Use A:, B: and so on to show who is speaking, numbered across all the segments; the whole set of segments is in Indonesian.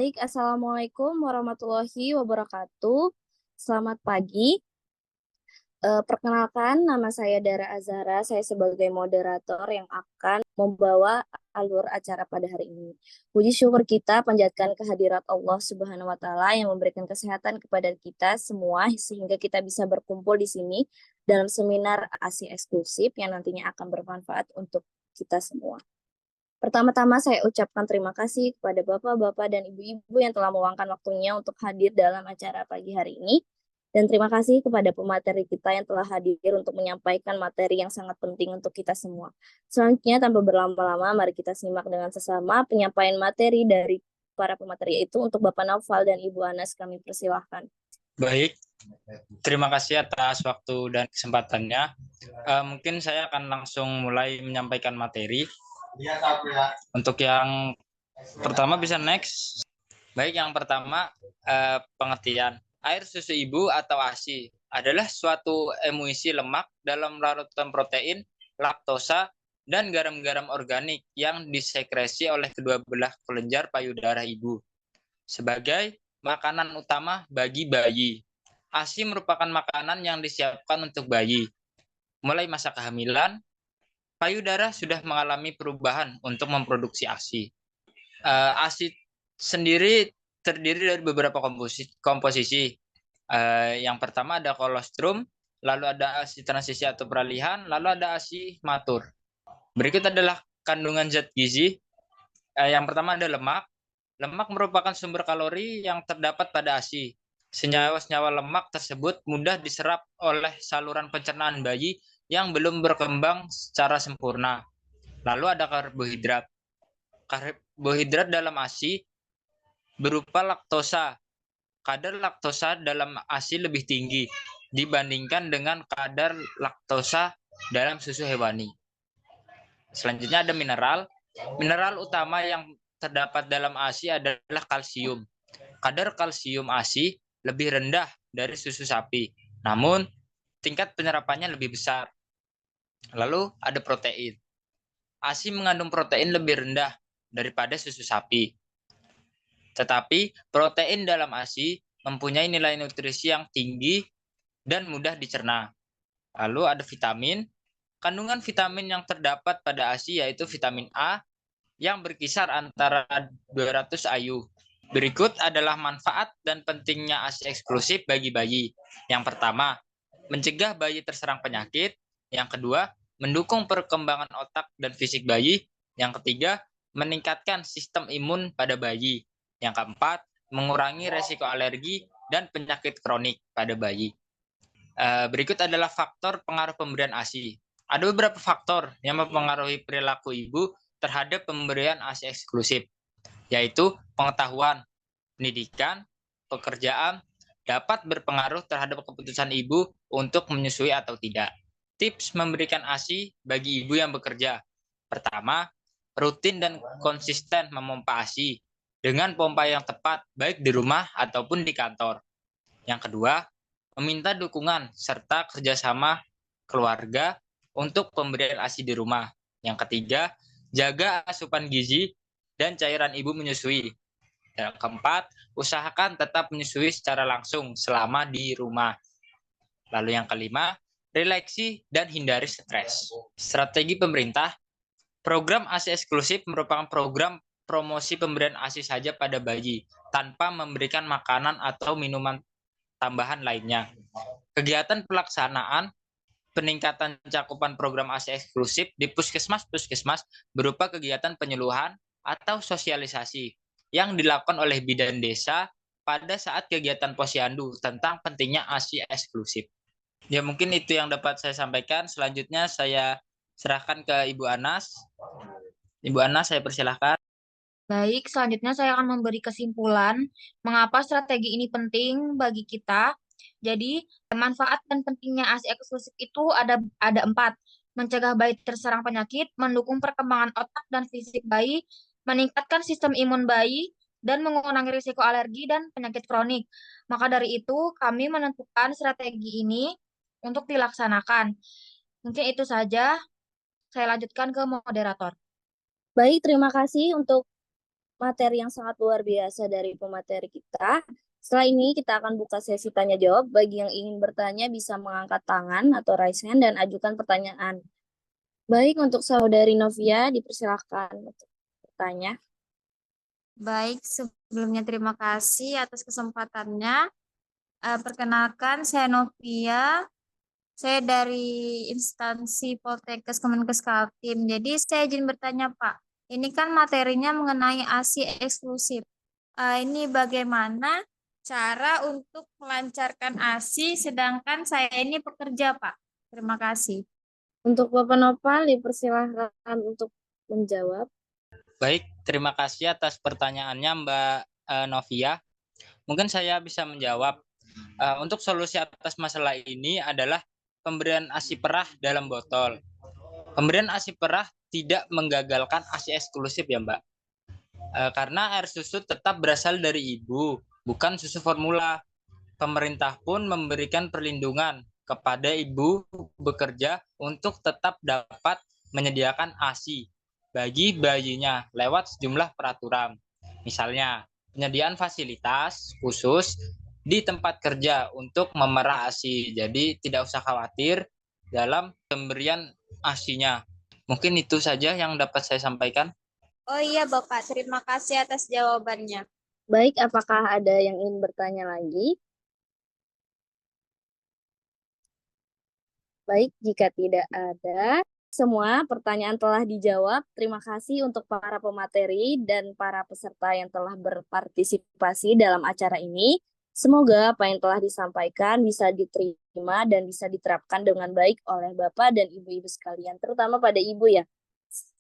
A: Baik, Assalamualaikum warahmatullahi wabarakatuh. Selamat pagi. Perkenalkan, nama saya Dara Azhara. Saya sebagai moderator yang akan membawa alur acara pada hari ini. Puji syukur kita panjatkan kehadirat Allah Subhanahu wa Ta'ala yang memberikan kesehatan kepada kita semua sehingga kita bisa berkumpul di sini dalam seminar ASI eksklusif yang nantinya akan bermanfaat untuk kita semua. Pertama-tama saya ucapkan terima kasih kepada bapak-bapak dan ibu-ibu yang telah meluangkan waktunya untuk hadir dalam acara pagi hari ini. Dan terima kasih kepada pemateri kita yang telah hadir untuk menyampaikan materi yang sangat penting untuk kita semua. Selanjutnya, tanpa berlama-lama, mari kita simak dengan sesama penyampaian materi dari para pemateri itu untuk Bapak Naufal dan Ibu Anas kami persilahkan.
B: Baik, terima kasih atas waktu dan kesempatannya. Mungkin saya akan langsung mulai menyampaikan materi. Untuk yang pertama bisa next. Baik, yang pertama pengertian. Air susu ibu atau ASI adalah suatu emulsi lemak dalam larutan protein, laktosa, dan garam-garam organik yang disekresi oleh kedua belah kelenjar payudara ibu sebagai makanan utama bagi bayi. ASI merupakan makanan yang disiapkan untuk bayi. Mulai masa kehamilan, payudara sudah mengalami perubahan untuk memproduksi ASI. ASI sendiri terdiri dari beberapa komposisi. Yang pertama ada kolostrum, lalu ada ASI transisi atau peralihan, lalu ada ASI matur. Berikut adalah kandungan zat gizi. Yang pertama ada lemak. Lemak merupakan sumber kalori yang terdapat pada ASI. Senyawa-senyawa lemak tersebut mudah diserap oleh saluran pencernaan bayi yang belum berkembang secara sempurna. Lalu ada karbohidrat. Karbohidrat dalam ASI berupa laktosa. Kadar laktosa dalam ASI lebih tinggi dibandingkan dengan kadar laktosa dalam susu hewani. Selanjutnya ada mineral. Mineral utama yang terdapat dalam ASI adalah kalsium. Kadar kalsium ASI lebih rendah dari susu sapi, namun tingkat penyerapannya lebih besar. Lalu ada protein. ASI mengandung protein lebih rendah daripada susu sapi. Tetapi protein dalam ASI mempunyai nilai nutrisi yang tinggi dan mudah dicerna. Lalu ada vitamin. Kandungan vitamin yang terdapat pada ASI yaitu vitamin A yang berkisar antara 200 IU. Berikut adalah manfaat dan pentingnya ASI eksklusif bagi bayi. Yang pertama, mencegah bayi terserang penyakit. Yang kedua, mendukung perkembangan otak dan fisik bayi. Yang ketiga, meningkatkan sistem imun pada bayi. Yang keempat, mengurangi resiko alergi dan penyakit kronik pada bayi. Berikut adalah faktor pengaruh pemberian ASI. Ada beberapa faktor yang mempengaruhi perilaku ibu terhadap pemberian ASI eksklusif, yaitu pengetahuan, pendidikan, pekerjaan, dapat berpengaruh terhadap keputusan ibu untuk menyusui atau tidak. Tips memberikan ASI bagi ibu yang bekerja. Pertama, rutin dan konsisten memompa ASI dengan pompa yang tepat baik di rumah ataupun di kantor. Yang kedua, meminta dukungan serta kerjasama keluarga untuk pemberian ASI di rumah. Yang ketiga, jaga asupan gizi dan cairan ibu menyusui. Yang keempat, usahakan tetap menyusui secara langsung selama di rumah. Lalu yang kelima, relaksi dan hindari stres. Strategi pemerintah, program ASI eksklusif merupakan program promosi pemberian ASI saja pada bayi, tanpa memberikan makanan atau minuman tambahan lainnya. Kegiatan pelaksanaan peningkatan cakupan program ASI eksklusif di puskesmas-puskesmas berupa kegiatan penyuluhan atau sosialisasi yang dilakukan oleh bidan desa pada saat kegiatan posyandu tentang pentingnya ASI eksklusif. Ya, mungkin itu yang dapat saya sampaikan. Selanjutnya saya serahkan ke Ibu Anas. Ibu Anas, saya persilahkan.
C: Baik, selanjutnya saya akan memberi kesimpulan mengapa strategi ini penting bagi kita. Jadi, manfaat dan pentingnya ASI eksklusif itu ada 4. Mencegah bayi terserang penyakit, mendukung perkembangan otak dan fisik bayi, meningkatkan sistem imun bayi, dan mengurangi risiko alergi dan penyakit kronik. Maka dari itu, kami menentukan strategi ini untuk dilaksanakan. Mungkin itu saja. Saya lanjutkan ke moderator.
A: Baik, terima kasih untuk materi yang sangat luar biasa dari pemateri kita. Setelah ini kita akan buka sesi tanya jawab. Bagi yang ingin bertanya bisa mengangkat tangan atau raise hand dan ajukan pertanyaan. Baik, untuk saudari Novia dipersilahkan untuk bertanya.
D: Baik, sebelumnya terima kasih atas kesempatannya. Perkenalkan, saya Novia. Saya dari instansi Poltekkes Kemenkes Kaltim. Jadi saya izin bertanya, Pak. Ini kan materinya mengenai ASI eksklusif. Ini bagaimana cara untuk melancarkan ASI sedangkan saya ini pekerja, Pak? Terima kasih.
A: Untuk Bapak Nopal dipersilahkan untuk menjawab.
B: Baik, terima kasih atas pertanyaannya Mbak Novia. Mungkin saya bisa menjawab. Untuk solusi atas masalah ini adalah pemberian ASI perah dalam botol. Pemberian ASI perah tidak menggagalkan ASI eksklusif ya Mbak. Karena air susu tetap berasal dari ibu, bukan susu formula. Pemerintah pun memberikan perlindungan kepada ibu bekerja untuk tetap dapat menyediakan ASI bagi bayinya lewat sejumlah peraturan. Misalnya, penyediaan fasilitas khusus di tempat kerja untuk memerah ASI. Jadi tidak usah khawatir dalam pemberian ASI-nya. Mungkin itu saja yang dapat saya sampaikan.
D: Oh iya, Bapak. Terima kasih atas jawabannya.
A: Baik, apakah ada yang ingin bertanya lagi? Baik, jika tidak ada, semua pertanyaan telah dijawab. Terima kasih untuk para pemateri dan para peserta yang telah berpartisipasi dalam acara ini. Semoga apa yang telah disampaikan bisa diterima dan bisa diterapkan dengan baik oleh Bapak dan Ibu-Ibu sekalian, terutama pada Ibu ya.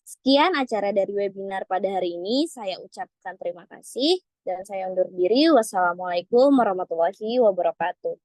A: Sekian acara dari webinar pada hari ini. Saya ucapkan terima kasih dan saya undur diri. Wassalamualaikum warahmatullahi wabarakatuh.